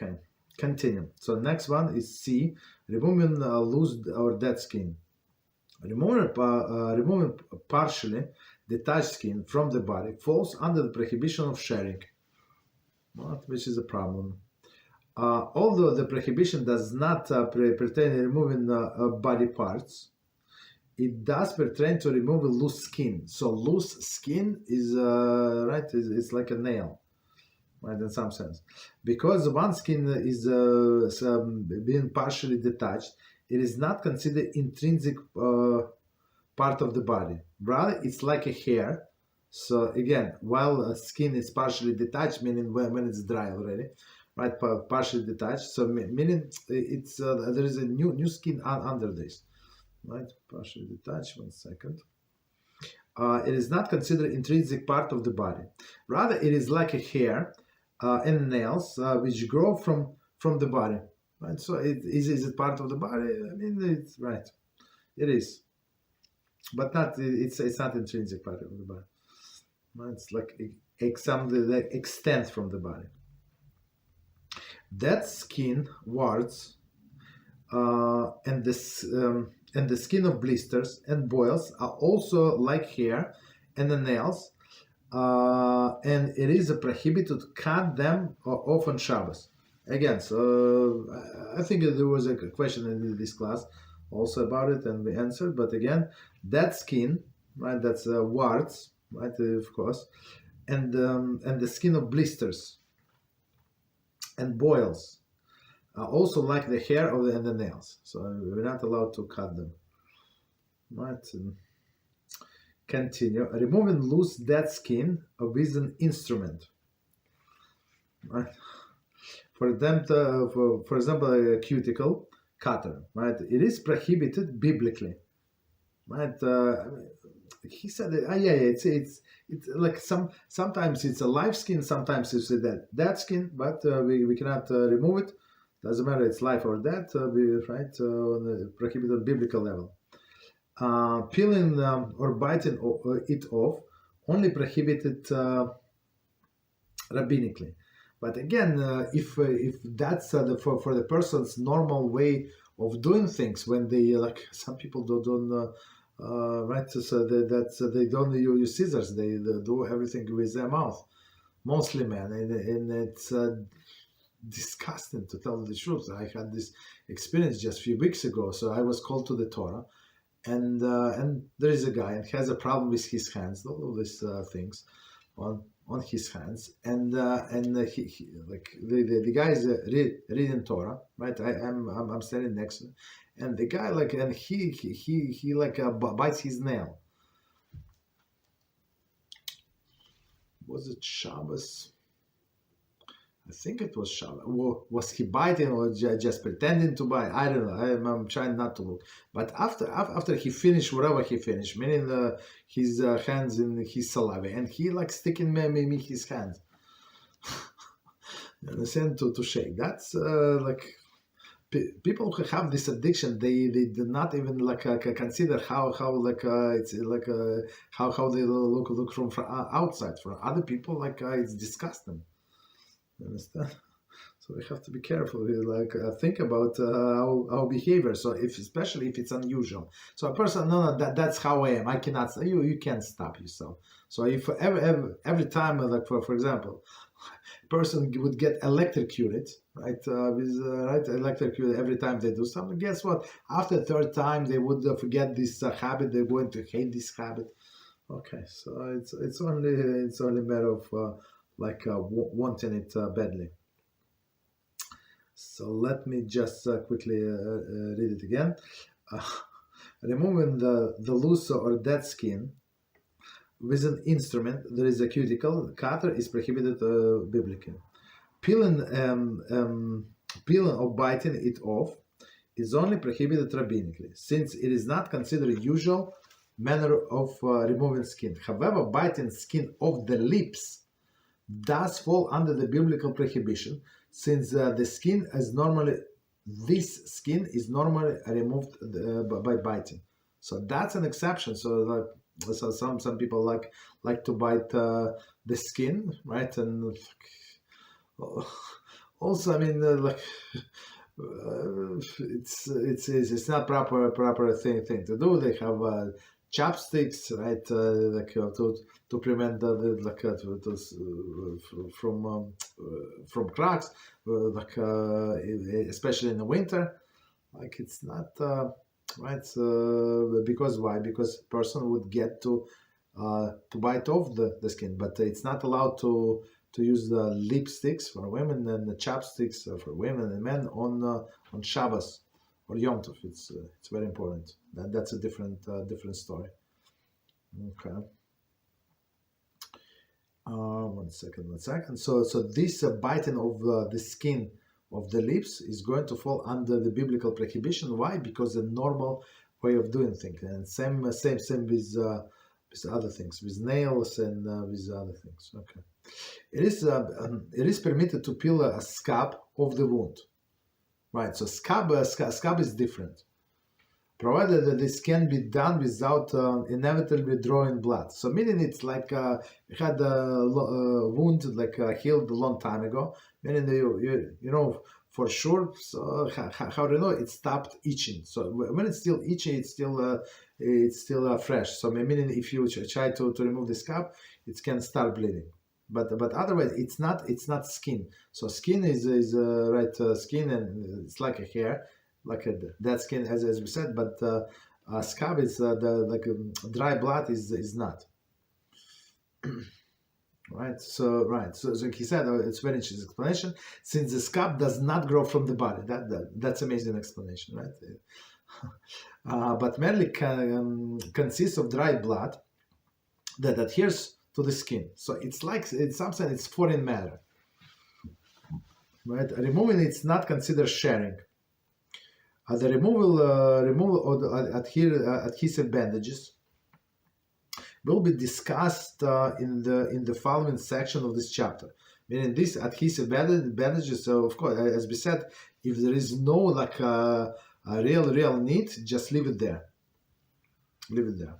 Okay, continue. So next one is C, removing loose or dead skin. Removing partially detached skin from the body falls under the prohibition of sharing, which is a problem. Although the prohibition does not pertain to removing body parts, it does pertain to removing loose skin. So loose skin is it's like a nail, right? In some sense, because one skin is being partially detached, it is not considered intrinsic part of the body. Rather, it's like a hair. So again, while skin is partially detached, meaning when it's dry already, right? Partially detached. So meaning it's there is a new skin under this, right? Partially detached. 1 second. It is not considered intrinsic part of the body. Rather, it is like a hair and nails which grow from the body, right? So is it part of the body? I mean, it's right. It is, but not. It's not intrinsic part of the body. Right? It's like something that extends from the body. Dead skin, warts, and the skin of blisters and boils are also like hair and the nails, and it is prohibited to cut them off on Shabbos. Again, so I think there was a question in this class also about it, and we answered. But again, that skin, right? That's warts, right? Of course, and the skin of blisters and boils are also like the hair and the nails. So we're not allowed to cut them, right? And continue. Removing loose dead skin with an instrument, right? For example, a cuticle cutter, right? It is prohibited biblically, right? He said, it's like sometimes it's a live skin, sometimes it's a dead skin, but we cannot remove it. Doesn't matter, it's life or death, right? On the prohibited biblical level. Peeling or biting it off only prohibited rabbinically. But again, if that's for the person's normal way of doing things, when they like some people don't right, so they don't use scissors, they do everything with their mouth, mostly men, and it's disgusting, to tell the truth. I had this experience just a few weeks ago. So I was called to the Torah, and there is a guy and has a problem with his hands, all these things on his hands, and he like the guy is reading Torah, right? I'm standing next to him, and the guy like, and he like bites his nail. Was it Shabbos? I think it was Shabbos. Was he biting or just pretending to bite? I don't know. I'm trying not to look. But after he finished whatever he finished, meaning his hands in his saliva, and he like sticking me his hands. You understand? To shake. That's like people who have this addiction. They do not even like consider how like it's like how they look from outside. For other people, like it's disgusting. You understand? So we have to be careful. We like think about our behavior. So especially if it's unusual. So a person, no, that's how I am. I cannot. You can't stop yourself. So if every time, like for example, a person would get electrocuted, right? Electrocuted every time they do something. Guess what? After the third time, they would forget this habit. They're going to hate this habit. Okay, so it's only a matter of wanting it badly. So let me just quickly read it again. Removing the loose or dead skin with an instrument, there is a cuticle cutter, is prohibited biblically. Peeling or biting it off is only prohibited rabbinically, since it is not considered usual manner of removing skin. However, biting skin off the lips does fall under the biblical prohibition, since this skin is normally removed by biting. So that's an exception. So some people like to bite the skin, right? And Also, I mean, like it's not proper thing to do. They have chopsticks, right? To prevent from cracks, especially in the winter. Like it's not right. Because why? Because person would get to bite off the skin, but it's not allowed to use the lipsticks for women and the chopsticks for women and men on Shabbos or Yom Tov. It's very important. That's a different story. Okay. 1 second. So this biting of the skin of the lips is going to fall under the biblical prohibition. Why? Because the normal way of doing things, and same with other things, with nails and with other things. Okay. It is permitted to peel a scab of the wound, right? So scab is different, provided that this can be done without inevitably drawing blood. So meaning it's like you had a wound healed a long time ago, meaning you know for sure. So how do you know it stopped itching? So when it's still itching, it's still fresh. So meaning if you try to remove the scab, it can start bleeding. But otherwise it's not skin. So skin is skin, and it's like a hair, like a dead skin, as we said. But scab is dry blood is not. Right. So he said it's very interesting explanation. Since the scab does not grow from the body, that's amazing explanation, right? But merely consists of dry blood that adheres to the skin. So it's something, it's foreign matter, right? Removing it's not considered sharing. The removal of the adhesive bandages will be discussed in the following section of this chapter. Meaning these adhesive bandages, so of course, as we said, if there is no a real need, just leave it there. Leave it there.